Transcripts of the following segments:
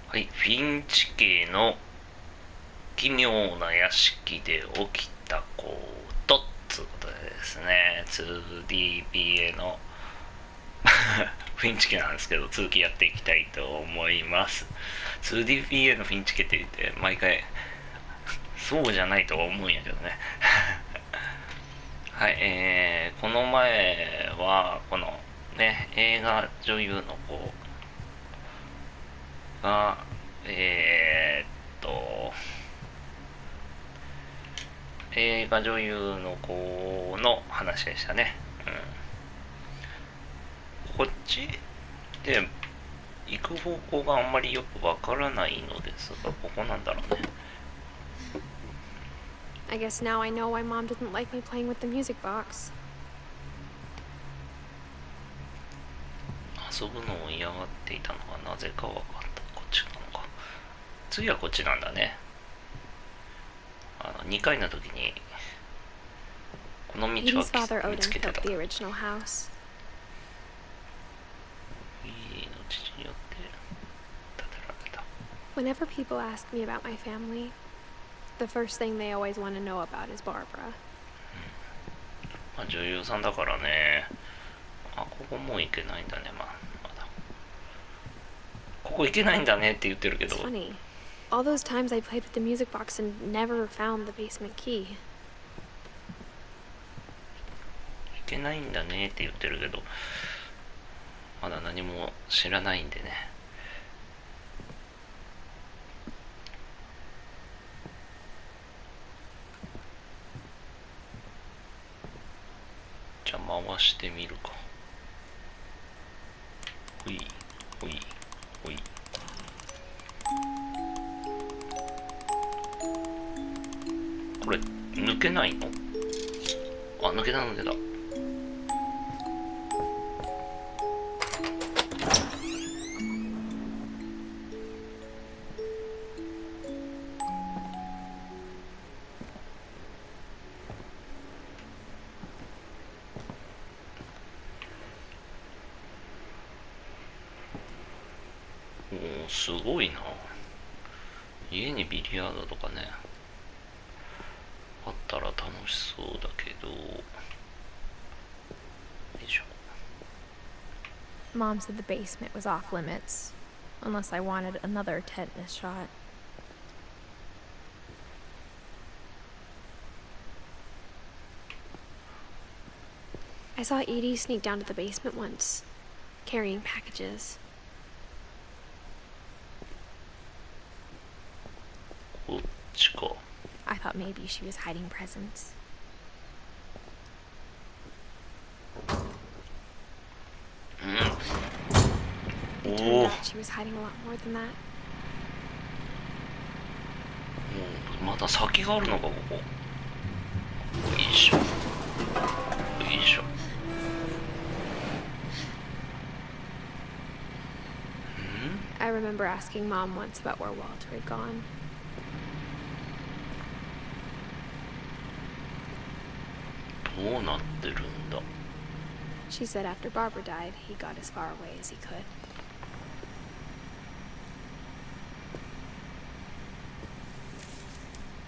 はい、フィンチ家の奇妙な屋敷で起きたことつうことでですね、2DPA のフィンチ家なんですけど、続きやっていきたいと思います。2DPA のフィンチ家って言って毎回そうじゃないとは思うんやけどね。はい、この前はこのね、映画女優の子が映画女優の子の話でしたね。こっちで行く方向があんまりよくわからないのですが、ここなんだろうね。I guess now I know why Mom didn't like me playing with the music box. 遊ぶのを嫌がっていたのがなぜか分かった。こっちなのか。次はこっちなんだね。2回の時にこの道 Edie's は father 見 Odin つけて built た。 the original house. イーの父によって建てられた。 Whenever people ask me about my family, the first thing they always want to know about is Barbara. まあ、女優さんだからね。ここもう行けないんだね。まだここ行けないんだねって言ってるけど。 It's funny. All those times I played with the music box and never found the basement key. 行けないんだねって言ってるけど、まだ何も知らないんでね。じゃあ回してみるか。ほいほいほい。これ抜けないの？抜けた抜けた。すごいな。家にビリヤードとかねあったら楽しそうだけど。よいしょ。 Mom said the basement was off limits, unless I wanted another tetanus shot. I saw Edie sneak down to the basement once, carrying packages. こっちか。 I thought maybe she was hiding presents. お It お、 turned out she was hiding a lot more than that. まだ先があるのかここ。よいしょよいしょ。I remember asking Mom once about where Walter had gone. どうなってるんだ。 She said after Barbara died, he got as far away as he could.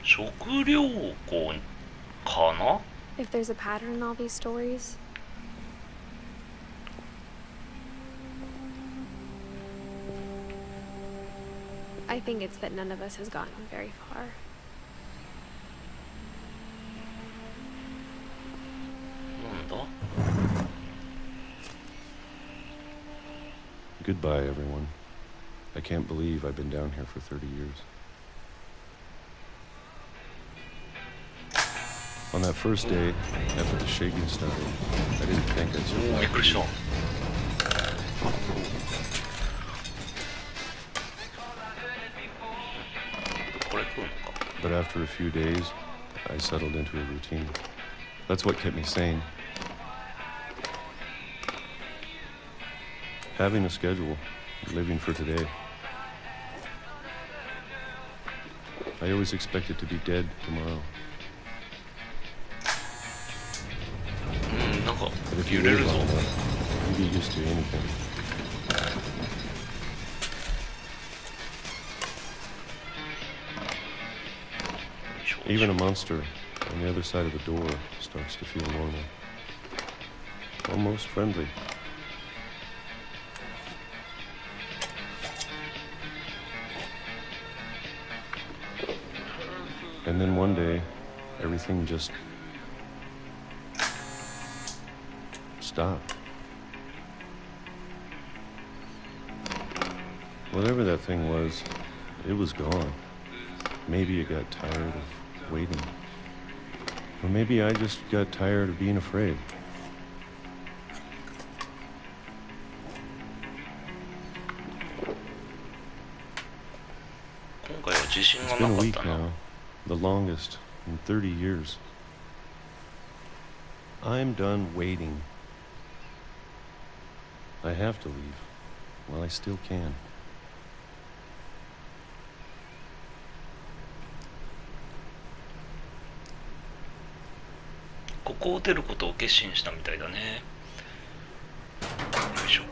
食料庫かな。 If there's a pattern in all these stories, I think it's that none of us has gotten very far. なんだ。 Goodbye, everyone. I can't believe I've been down here for 30 years. On that first day, after the shaking started, I didn't think I'd びっ survive. くりした。 これ食うのか。 But after a few days, I settled into a routine. That's what kept me sane. Having a schedule, living for today. I always expected to be dead tomorrow. なんか But if you 揺れ live るぞ。 long enough, you get used to anything. Even a monster on the other side of the door starts to feel normal. Almost friendly. And then one day, everything just stopped. Whatever that thing was, it was gone. Maybe it got tired of waiting. Or maybe I just got tired of being afraid. 今回は自信が It's な been a かっ week たな。 now, the longest in 30 years. I'm done waiting. I have to leave while I still can. ここを出ることを決心したみたいだね。よいしょ。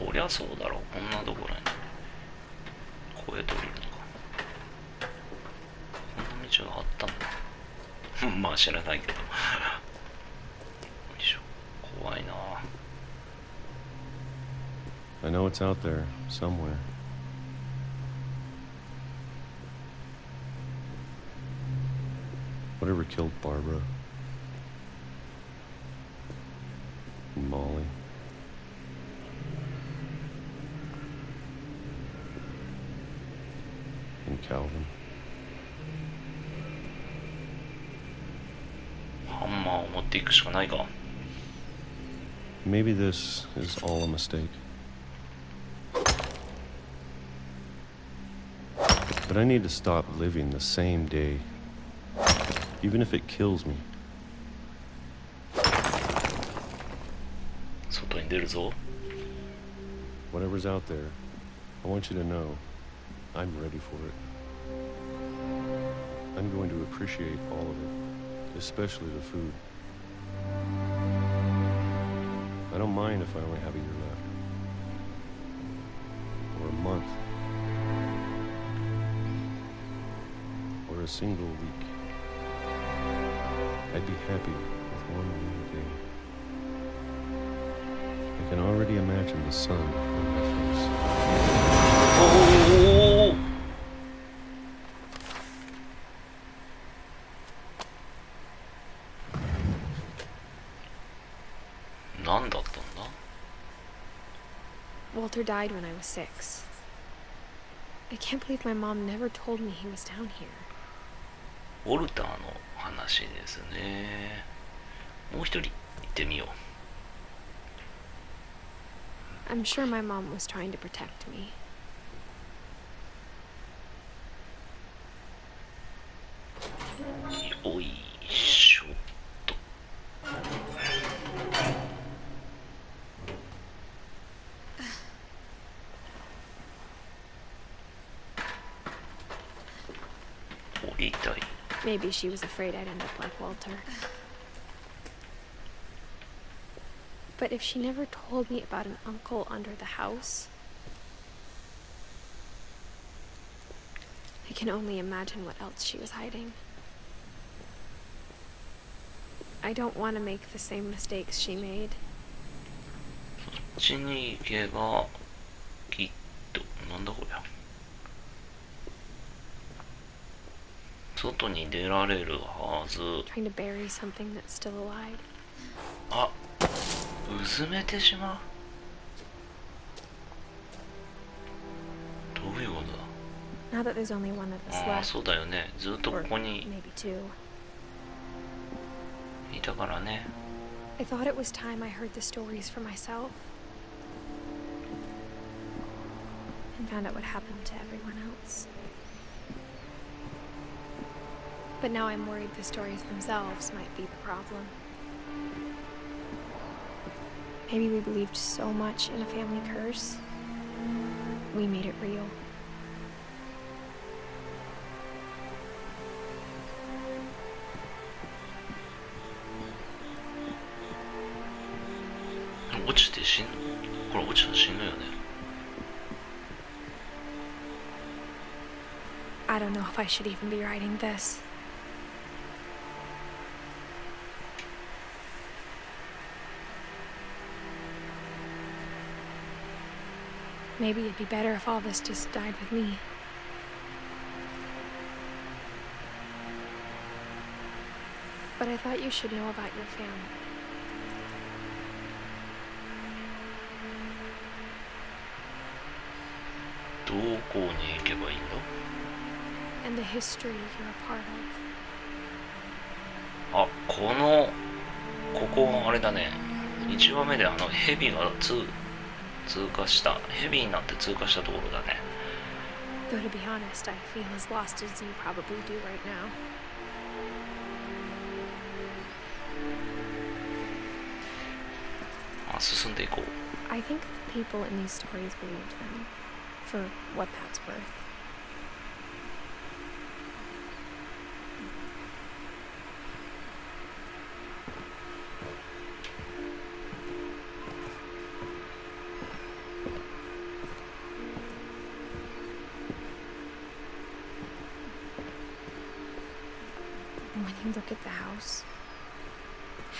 そりゃそうだろう。こんなところにこうやって降りるのか。こんな道があったんだ。まあ知らないけど。よいしょ。怖いな。 I know it's out there, somewhere. Whatever killed Barbara. And Molly. And Calvin. ハンマーを持っていくしかないか。 Maybe this is all a mistake. But I need to stop living the same day, even if it kills me. 外に出るぞ。 Whatever's out there, I want you to know I'm ready for it. I'm going to appreciate all of it, especially the food. I don't mind if I only have a year left. Or a month. Or a single week. I'd be happy with one new day. I can already imagine the sun on my face. おお。何だったんだ？ Walter died when I was 6. I can't believe my mom never told me he was down here. ウォルターの話ですね。もう一人行ってみよう。 I'm sure my mom was trying to protect me. よいしょっと。降りたい。 Maybe she was afraid I'd end up like Walter. But if she never told me about an uncle under the house, I can only imagine what else she was hiding. I don't want to make the same mistakes she made. こっちに行けばきっとなんだこりゃ。外に出られるはず。 Trying to bury something that's still alive. あ、うずめてしまう。どういうことだ。 Now that there's only one of us ああ、 left, そうだよね。ずっとこ or こに maybe two. いたからね。 I thought it was time I heard the stories for myself and found out what happened to everyone else. But now I'm worried the stories themselves might be the problem. Maybe we believed so much in a family curse, we made it real. 落ちて死ぬ。これ落ちたら死ぬよね。 I don't know if I should even be writing this. Maybe it'd be better if all this just died with me. But I thought you should know about your family. どこに行けばいいの？ And the history you're a part of. あ、ここはあれだね。1話目でヘビが通過した、ヘビになって通過したところだね。Though to be honest, I feel as lost as you probably do right now. 進んでいこう。I think the people in these stories believed them, for what that's worth. And when you look at the house,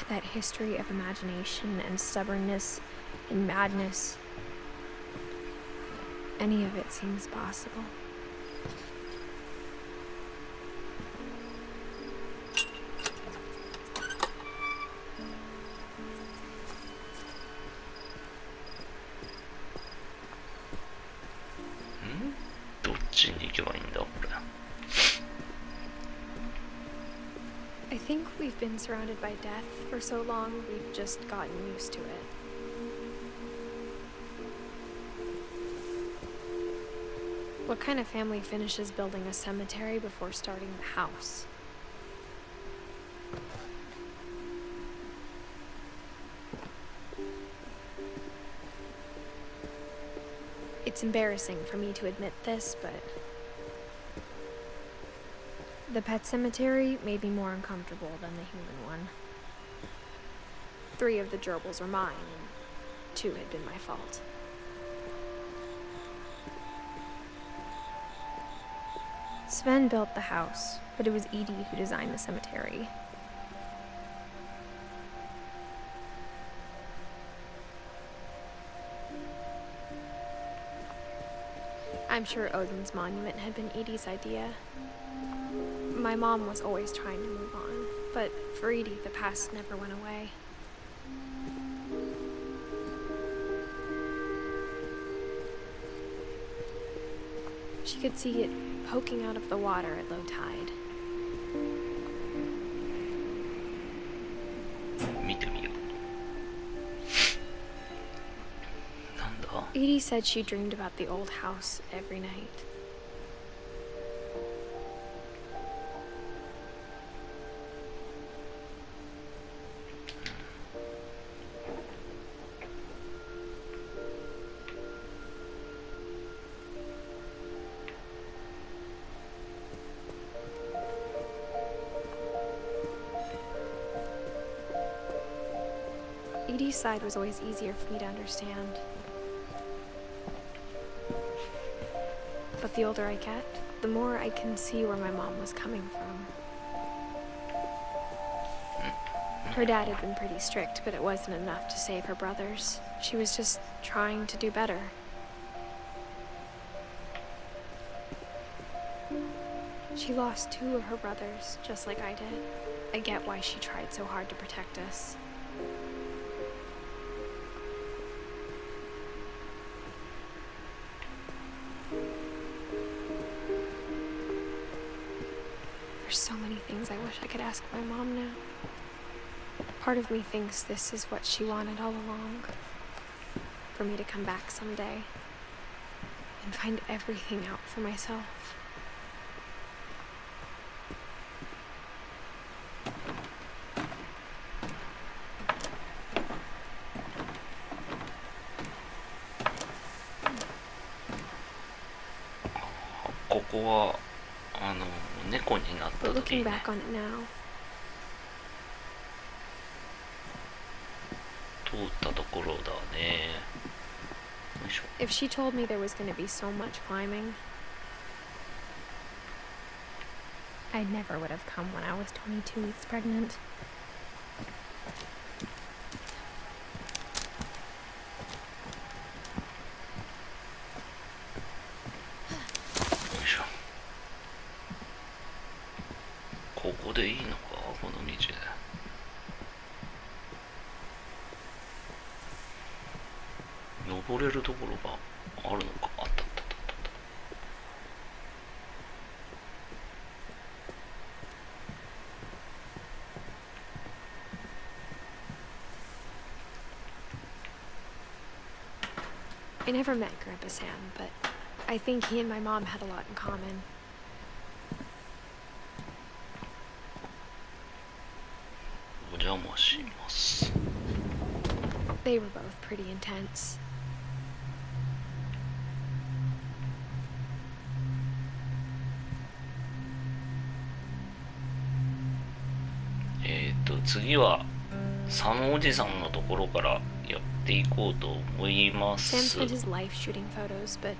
that history of imagination and stubbornness and madness, any of it seems possible. Hmm? どっちに行けばいいんだこれ。I think we've been surrounded by death for so long, we've just gotten used to it. What kind of family finishes building a cemetery before starting the house? It's embarrassing for me to admit this, but the pet cemetery made me more uncomfortable than the human one. 3 of the gerbils were mine, and 2 had been my fault. Sven built the house, but it was Edie who designed the cemetery. I'm sure Odin's monument had been Edie's idea. My mom was always trying to move on, but for Edie, the past never went away. She could see it poking out of the water at low tide. 見てみよう。なんだ？ Edie said she dreamed about the old house every night. Edie's side was always easier for me to understand. But the older I get, the more I can see where my mom was coming from. Her dad had been pretty strict, but it wasn't enough to save her brothers. She was just trying to do better. She lost 2 of her brothers, just like I did. I get why she tried so hard to protect us. There's so many things I wish I could ask my mom now. Part of me thinks this is what she wanted all along. For me to come back someday and find everything out for myself. But looking back on it now, 通ったところだね。よいしょ。 if she told me there was going to be so much climbing, I never would have come when I was 22 weeks pregnant. っていいのかこの道で。登れるところがあるのか。あったあったあったあった。I never met Grandpa Sam, but I think he and my mom had a lot in common. お邪魔します。 They were both pretty intense. 次はサムおじさんのところからやっていこうと思います。 Sam spent his life shooting photos, but